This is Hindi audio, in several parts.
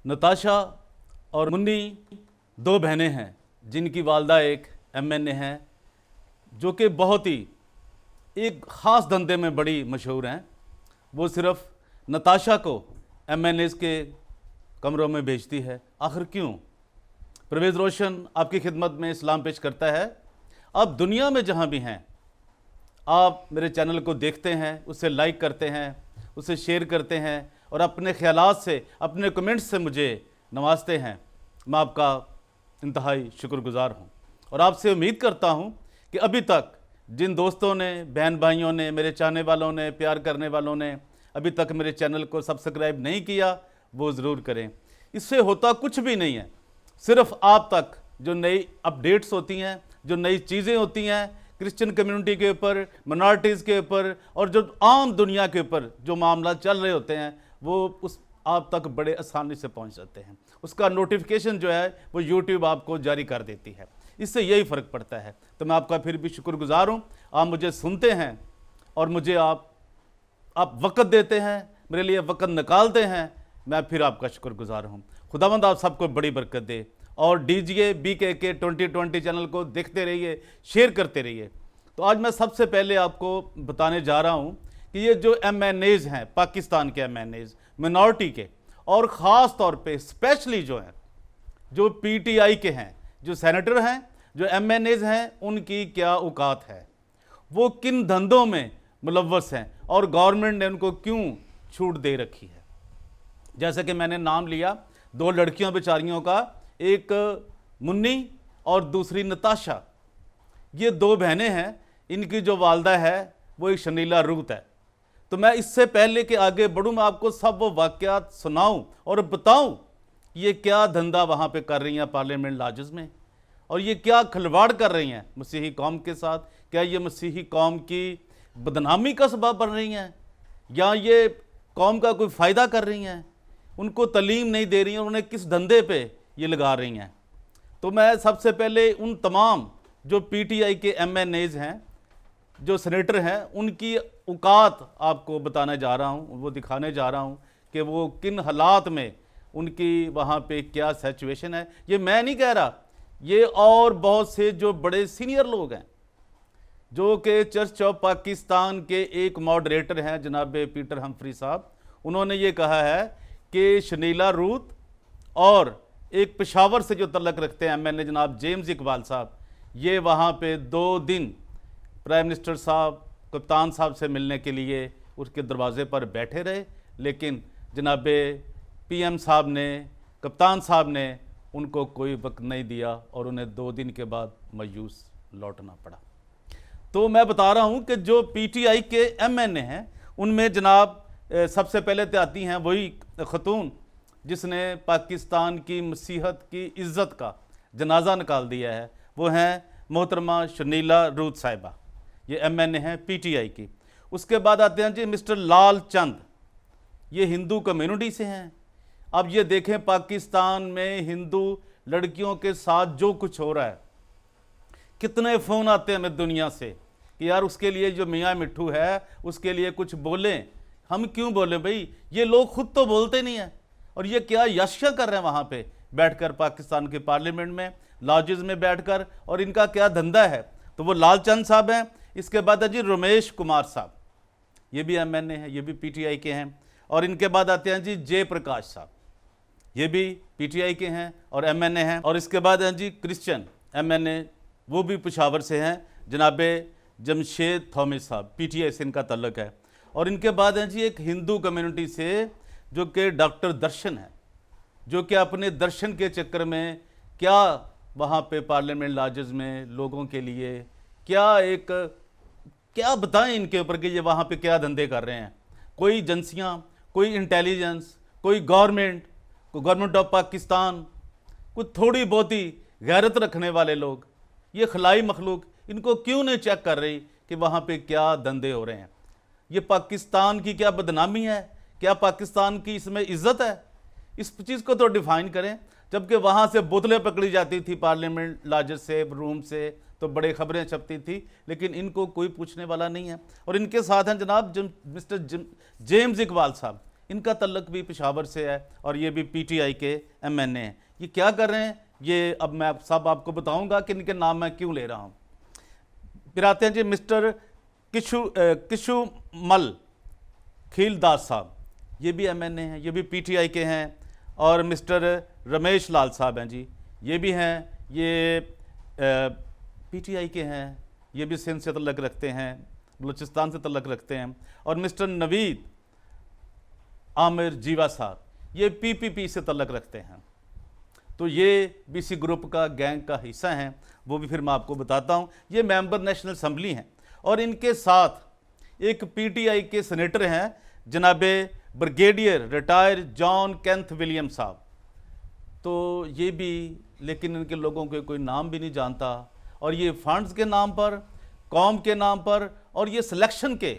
नताशा और मुन्नी दो बहनें हैं जिनकी वालदा एक एमएनए हैं, जो कि बहुत ही एक ख़ास धंधे में बड़ी मशहूर हैं। वो सिर्फ नताशा को एमएनएस के कमरों में भेजती है। आखिर क्यों? परवेज़ रोशन आपकी खिदमत में इस्लाम पेश करता है। आप दुनिया में जहाँ भी हैं, आप मेरे चैनल को देखते हैं, उसे लाइक करते हैं, उसे शेयर करते हैं और अपने ख्यालात से, अपने कमेंट्स से मुझे नवाजते हैं। मैं आपका इंतहाई शुक्रगुजार हूँ और आपसे उम्मीद करता हूँ कि अभी तक जिन दोस्तों ने, बहन भाइयों ने, मेरे चाहने वालों ने, प्यार करने वालों ने अभी तक मेरे चैनल को सब्सक्राइब नहीं किया, वो ज़रूर करें। इससे होता कुछ भी नहीं है, सिर्फ आप तक जो नई अपडेट्स होती हैं, जो नई चीज़ें होती हैं क्रिश्चियन कम्युनिटी के ऊपर, मिनॉरिटीज़ के ऊपर और जो आम दुनिया के ऊपर जो मामला चल रहे होते हैं, वो उस आप तक बड़े आसानी से पहुंच जाते हैं। उसका नोटिफिकेशन जो है वो यूट्यूब आपको जारी कर देती है। इससे यही फ़र्क पड़ता है। तो मैं आपका फिर भी शुक्रगुजार हूँ। आप मुझे सुनते हैं और मुझे आप वक़्त देते हैं, मेरे लिए वक़्त निकालते हैं। मैं फिर आपका शुक्रगुजार हूँ। खुदावंद आप सबको बड़ी बरकत दे और डीजीए BKK 2020 चैनल को देखते रहिए, शेयर करते रहिए। तो आज मैं सबसे पहले आपको बताने जा रहा हूँ कि ये जो MNAs हैं, पाकिस्तान के MNAs मिनॉरिटी के, और ख़ास तौर पे स्पेशली जो हैं, जो PTI के हैं, जो सेनेटर हैं, जो MNAs हैं, उनकी क्या औकात है, वो किन धंधों में मुलव्वस हैं और गवर्नमेंट ने उनको क्यों छूट दे रखी है। जैसे कि मैंने नाम लिया दो लड़कियों बेचारियों का, एक मुन्नी और दूसरी नताशा। ये दो बहनें हैं, इनकी जो वालदा है वो एक शनीला रूत है। तो मैं इससे पहले कि आगे बढ़ूँ, मैं आपको सब वो वाक़यात सुनाऊं और बताऊं ये क्या धंधा वहाँ पे कर रही हैं पार्लियामेंट लाजस में, और ये क्या खिलवाड़ कर रही हैं मसीही कौम के साथ। क्या ये मसीही कौम की बदनामी का सबब बन रही हैं या ये कौम का कोई फ़ायदा कर रही हैं? उनको तलीम नहीं दे रही हैं, उन्हें किस धंधे पे ये लगा रही हैं। तो मैं सबसे पहले उन तमाम जो PTI के MNAs हैं, जो सेनेटर हैं, उनकी औकात आपको बताने जा रहा हूँ, वो दिखाने जा रहा हूँ कि वो किन हालात में उनकी वहाँ पे क्या सिचुएशन है। ये मैं नहीं कह रहा, ये और बहुत से जो बड़े सीनियर लोग हैं, जो कि चर्च ऑफ पाकिस्तान के एक मॉडरेटर हैं जनाब पीटर हम्फ्री साहब, उन्होंने ये कहा है कि शनीला रूत और एक पेशावर से जो तल्लक रखते हैं MNA जनाब जेम्स इकबाल साहब, ये वहाँ पे 2 दिन प्राइम मिनिस्टर साहब, कप्तान साहब से मिलने के लिए उसके दरवाज़े पर बैठे रहे, लेकिन जनाब PM साहब ने, कप्तान साहब ने उनको कोई वक्त नहीं दिया और उन्हें 2 दिन के बाद मायूस लौटना पड़ा। तो मैं बता रहा हूँ कि जो PTI के MNA हैं, उनमें जनाब सबसे पहले तो आती हैं वही खतून जिसने पाकिस्तान की मसीहत की इज़्ज़त का जनाजा निकाल दिया है, वो हैं मोहतरमा शनीला रूत साहिबा। ये MNA हैं PTI की। उसके बाद आते हैं जी मिस्टर लाल चंद, ये हिंदू कम्युनिटी से हैं। अब ये देखें पाकिस्तान में हिंदू लड़कियों के साथ जो कुछ हो रहा है, कितने फ़ोन आते हैं हमें दुनिया से कि यार उसके लिए जो मियाँ मिट्ठू है उसके लिए कुछ बोलें। हम क्यों बोलें भाई, ये लोग खुद तो बोलते नहीं हैं और ये क्या यश्या कर रहे हैं वहाँ पे बैठकर पाकिस्तान के पार्लियामेंट में, लॉजेस में बैठकर, और इनका क्या धंधा है। तो वो लाल चंद साहब हैं। इसके बाद है जी रमेश कुमार साहब, ये भी MNA हैं, ये भी PTI के हैं। और इनके बाद आते हैं जी जयप्रकाश साहब, ये भी PTI के हैं और MNA हैं। और इसके बाद हैं जी क्रिश्चियन MNA, वो भी पेशावर से हैं, जनाबे जमशेद थॉमस साहब, PTI से इनका तल्लक है। और इनके बाद हैं जी एक हिंदू कम्युनिटी से जो कि डॉक्टर दर्शन है, जो कि अपने दर्शन के चक्कर में क्या वहाँ पे पार्लियामेंट लाजस में लोगों के लिए क्या बताएं इनके ऊपर कि ये वहाँ पे क्या धंधे कर रहे हैं। कोई एजेंसियाँ, कोई इंटेलिजेंस, कोई गवर्नमेंट ऑफ पाकिस्तान, कुछ थोड़ी बहुत ही गैरत रखने वाले लोग, ये खलाई मखलूक, इनको क्यों नहीं चेक कर रही कि वहाँ पे क्या धंधे हो रहे हैं। ये पाकिस्तान की क्या बदनामी है, क्या पाकिस्तान की इसमें इज्जत है? इस चीज़ को तो डिफाइन करें। जबकि वहाँ से बोतलें पकड़ी जाती थी पार्लियामेंट लाजस से, रूम से, तो बड़े खबरें छपती थी, लेकिन इनको कोई पूछने वाला नहीं है। और इनके साथ हैं जनाब मिस्टर जेम्स इकबाल साहब, इनका तल्लक भी पेशावर से है और ये भी पीटीआई के एमएनए हैं। ये क्या कर रहे हैं ये अब मैं सब आपको बताऊंगा कि इनके नाम मैं क्यों ले रहा हूँ। फिर आते हैं जी मिस्टर किशुमल खीलदास साहब, ये भी एमएनए हैं, ये भी पीटीआई के हैं। और मिस्टर रमेश लाल साहब हैं जी, ये भी हैं, ये पीटीआई के हैं, ये भी सिंध से तल्लक रखते हैं, बलूचिस्तान से तल्लक रखते हैं। और मिस्टर नवीद आमिर जीवा साहब, ये पीपीपी से तल्लक रखते हैं। तो ये बीसी ग्रुप का गैंग का हिस्सा हैं, वो भी फिर मैं आपको बताता हूँ। ये मेंबर नेशनल असम्बली हैं और इनके साथ एक पीटीआई के सेनेटर हैं जनाबे ब्रिगेडियर रिटायर जॉन केंथ विलियम साहब। तो ये भी, लेकिन इनके लोगों के कोई नाम भी नहीं जानता। और ये फंड्स के नाम पर, कौम के नाम पर और ये सिलेक्शन के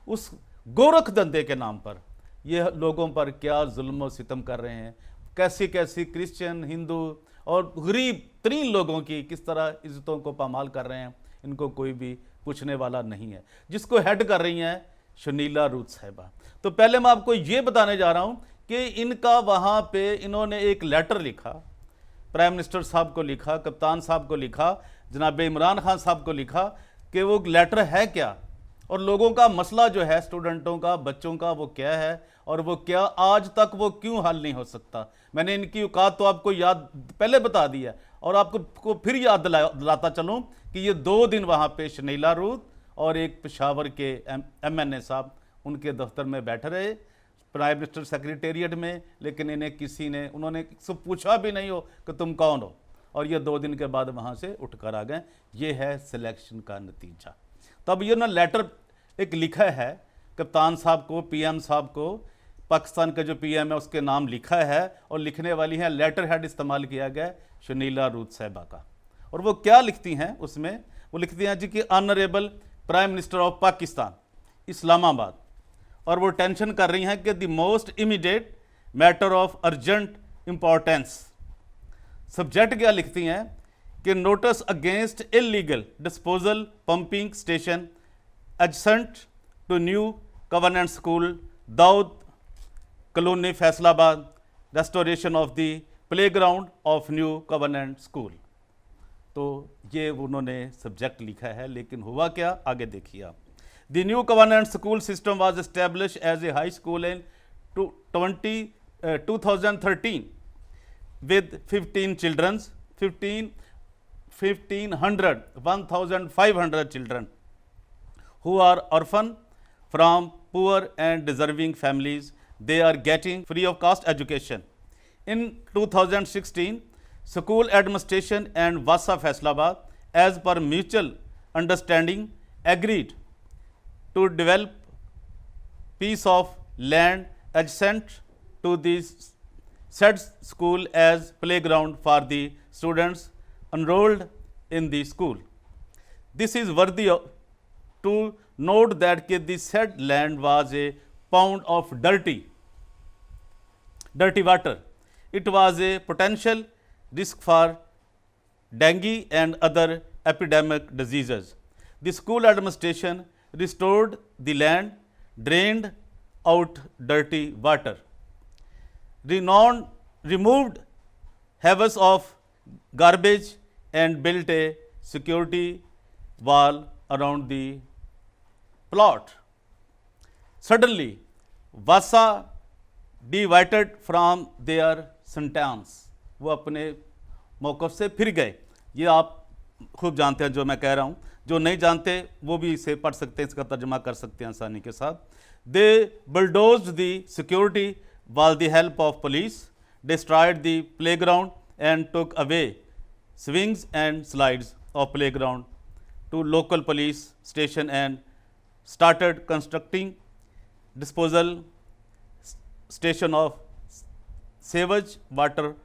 उस गोरख धंधे के नाम पर ये लोगों पर क्या जुल्म और सितम कर रहे हैं, कैसी कैसी क्रिश्चियन, हिंदू और गरीब तरीन लोगों की किस तरह इज्जतों को पामाल कर रहे हैं, इनको कोई भी पूछने वाला नहीं है। जिसको हेड कर रही हैं शनीला रूथ साहिबा। तो पहले मैं आपको ये बताने जा रहा हूँ कि इनका वहाँ पे इन्होंने एक लेटर लिखा, प्राइम मिनिस्टर साहब को लिखा, कप्तान साहब को लिखा, जनाब इमरान खान साहब को लिखा कि वो लेटर है क्या और लोगों का मसला जो है, स्टूडेंटों का, बच्चों का, वो क्या है और वो क्या आज तक वो क्यों हल नहीं हो सकता। मैंने इनकी औकात तो आपको याद पहले बता दी है और आपको फिर याद दिलाता चलूँ कि ये 2 दिन वहाँ पे शनीला रूथ और एक पेशावर के एमएनए साहब उनके दफ्तर में बैठे रहे, प्राइम मिनिस्टर सेक्रेटेरिएट में, लेकिन इन्हें किसी ने, उन्होंने सब पूछा भी नहीं हो कि तुम कौन हो, और ये 2 दिन के बाद वहाँ से उठकर आ गए। ये है सिलेक्शन का नतीजा। तब ये ना लेटर एक लिखा है कप्तान साहब को, पीएम साहब को, पाकिस्तान का जो पीएम है उसके नाम लिखा है और लिखने वाली है, लेटर हेड इस्तेमाल किया गया शनीला रूथ साहिबा का। और वो क्या लिखती हैं उसमें, वो लिखती हैं जी कि honourable prime minister of Pakistan Islamabad, और वो टेंशन कर रही हैं कि the most immediate matter of urgent importance. Subject क्या लिखती हैं कि notice against illegal disposal pumping station adjacent to new covenant school Daud colony Faisalabad, restoration of the playground of new covenant school. तो ये उन्होंने सब्जेक्ट लिखा है, लेकिन हुआ क्या आगे देखिए आप। The new covenant school system was establish as a high school in 2013 with 15 children, 1,500 children who are orphan from poor and deserving families. They are getting free of cost education. In 2016, school administration and Wasa Faisalabad, as per mutual understanding, agreed to develop piece of land adjacent to this said school as playground for the students enrolled in the school. This is worthy to note that the said land was a pound of dirty water. It was a potential risk for dengue and other epidemic diseases. The school administration restored the land, drained out dirty water, removed heaps of garbage and built a security wall around the plot. Suddenly, Vasa deviated from their sentence. वो अपने मौक़िफ़ से फिर गए। ये आप खूब जानते हैं जो मैं कह रहा हूँ, जो नहीं जानते वो भी इसे पढ़ सकते हैं, इसका तर्जमा कर सकते हैं आसानी के साथ। They bulldozed the security with the help of police, destroyed the playground and took away swings and slides of playground to local police station and started constructing disposal station of sewage water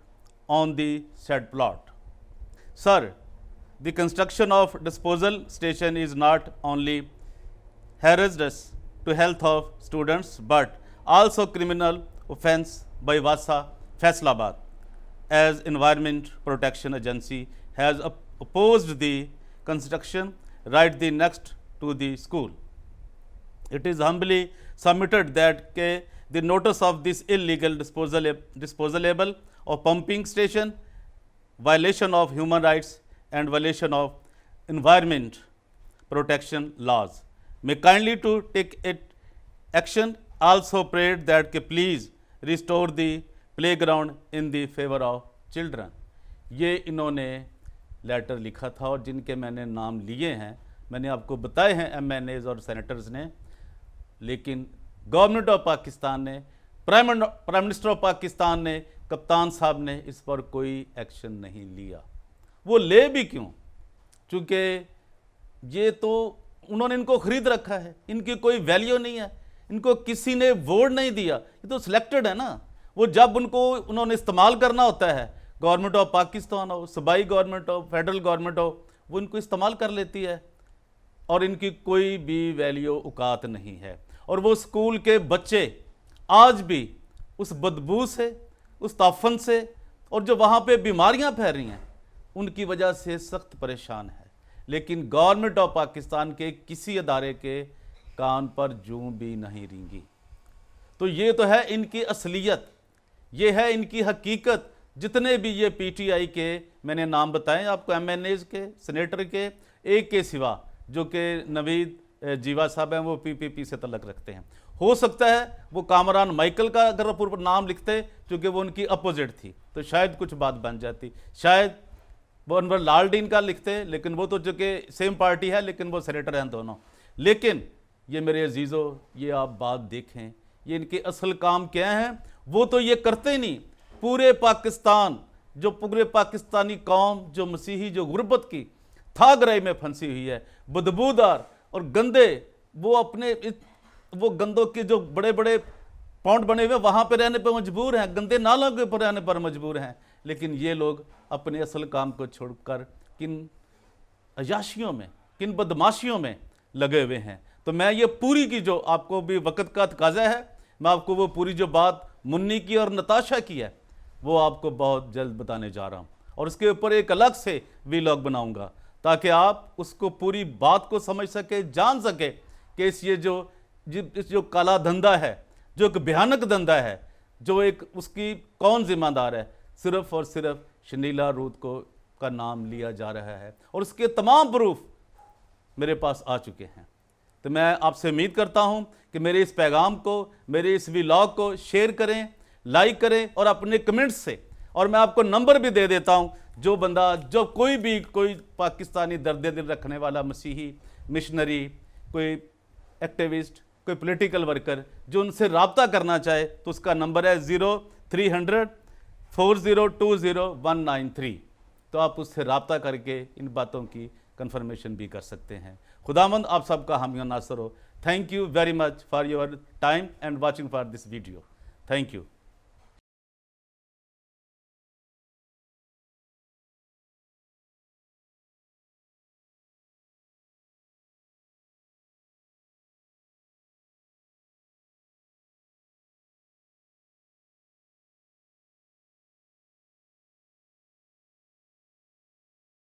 on the said plot. Sir, the construction of disposal station is not only hazardous to health of students but also criminal offense by Wasa Faisalabad, as Environment Protection Agency has opposed the construction right the next to the school. It is humbly submitted that the notice of this illegal disposable of pumping station, violation of human rights and violation of environment protection laws. May kindly to take it action. Also prayed that कि please restore the playground in the favor of children. ये इन्होंने लेटर लिखा था और जिनके मैंने नाम लिए हैं, मैंने आपको बताए हैं MNAs और सेनेटर्स ने, लेकिन गवर्नमेंट ऑफ पाकिस्तान ने, प्राइम मिनिस्टर ऑफ पाकिस्तान ने, कप्तान साहब ने इस पर कोई एक्शन नहीं लिया। वो ले भी क्यों? चूँकि ये तो उन्होंने इनको ख़रीद रखा है, इनकी कोई वैल्यू नहीं है, इनको किसी ने वोट नहीं दिया, ये तो सिलेक्टेड है ना। वो जब उन्होंने इस्तेमाल करना होता है, गवर्नमेंट ऑफ पाकिस्तान हो, सूबाई गवर्नमेंट हो, फेडरल गवर्नमेंट हो, वो इनको इस्तेमाल कर लेती है और इनकी कोई भी वैल्यू औकात नहीं है। और वो स्कूल के बच्चे आज भी उस बदबू से, उस ताफन से और जो वहाँ पे बीमारियाँ फैल रही हैं उनकी वजह से सख्त परेशान है। लेकिन गवर्नमेंट ऑफ पाकिस्तान के किसी अदारे के कान पर जूं भी नहीं रेंगी। तो ये तो है इनकी असलियत, ये है इनकी हकीकत। जितने भी ये PTI के मैंने नाम बताएं आपको, MNAs के, सेनेटर के, एक के सिवा जो कि नवीद जीवा साहब हैं, वो PPP से तल्लक रखते हैं। हो सकता है वो कामरान माइकल का अगर ऊपर नाम लिखते, क्योंकि वो उनकी अपोजिट थी, तो शायद कुछ बात बन जाती। शायद वो अनवर लालडीन का लिखते, लेकिन वो तो चूँकि सेम पार्टी है, लेकिन वो सेनेटर हैं दोनों। लेकिन ये मेरे अजीज़ों, ये आप बात देखें, ये इनके असल काम क्या हैं। वो तो ये करते ही नहीं। पूरे पाकिस्तान, जो पूरे पाकिस्तानी कौम जो मसीही, जो गुर्बत की थागराई में फंसी हुई है, बदबूदार और गंदे, वो अपने वो गंदों के जो बड़े बड़े पॉइंट बने हुए वहाँ पे रहने पर मजबूर हैं, गंदे नालों के ऊपर रहने पर मजबूर हैं। लेकिन ये लोग अपने असल काम को छोड़कर किन अयाशियों में, किन बदमाशियों में लगे हुए हैं। तो मैं ये पूरी की, जो आपको भी वक्त का तकाजा है, मैं आपको वो पूरी जो बात मुन्नी की और नताशा की है वो आपको बहुत जल्द बताने जा रहा हूँ। और उसके ऊपर एक अलग से वीलॉग बनाऊंगा ताकि आप उसको पूरी बात को समझ सके, जान सके कि इस जो काला धंधा है, जो एक भयानक धंधा है, जो एक उसकी कौन जिम्मेदार है। सिर्फ और सिर्फ शनीला रूत का नाम लिया जा रहा है और उसके तमाम प्रूफ मेरे पास आ चुके हैं। तो मैं आपसे उम्मीद करता हूं कि मेरे इस पैगाम को, मेरे इस व्लॉग को शेयर करें, लाइक करें और अपने कमेंट्स से, और मैं आपको नंबर भी दे देता हूं, जो बंदा, जो कोई पाकिस्तानी दर्द दिल रखने वाला मसीही, मिशनरी, कोई एक्टिविस्ट, कोई पॉलिटिकल वर्कर जो उनसे रब्ता करना चाहे, तो उसका नंबर है 0300 4020 193। तो आप उससे रब्ता करके इन बातों की कंफर्मेशन भी कर सकते हैं। खुदावंद आप सबका हामी और नासर हो। Thank you very much for your time and watching for this video. Thank you.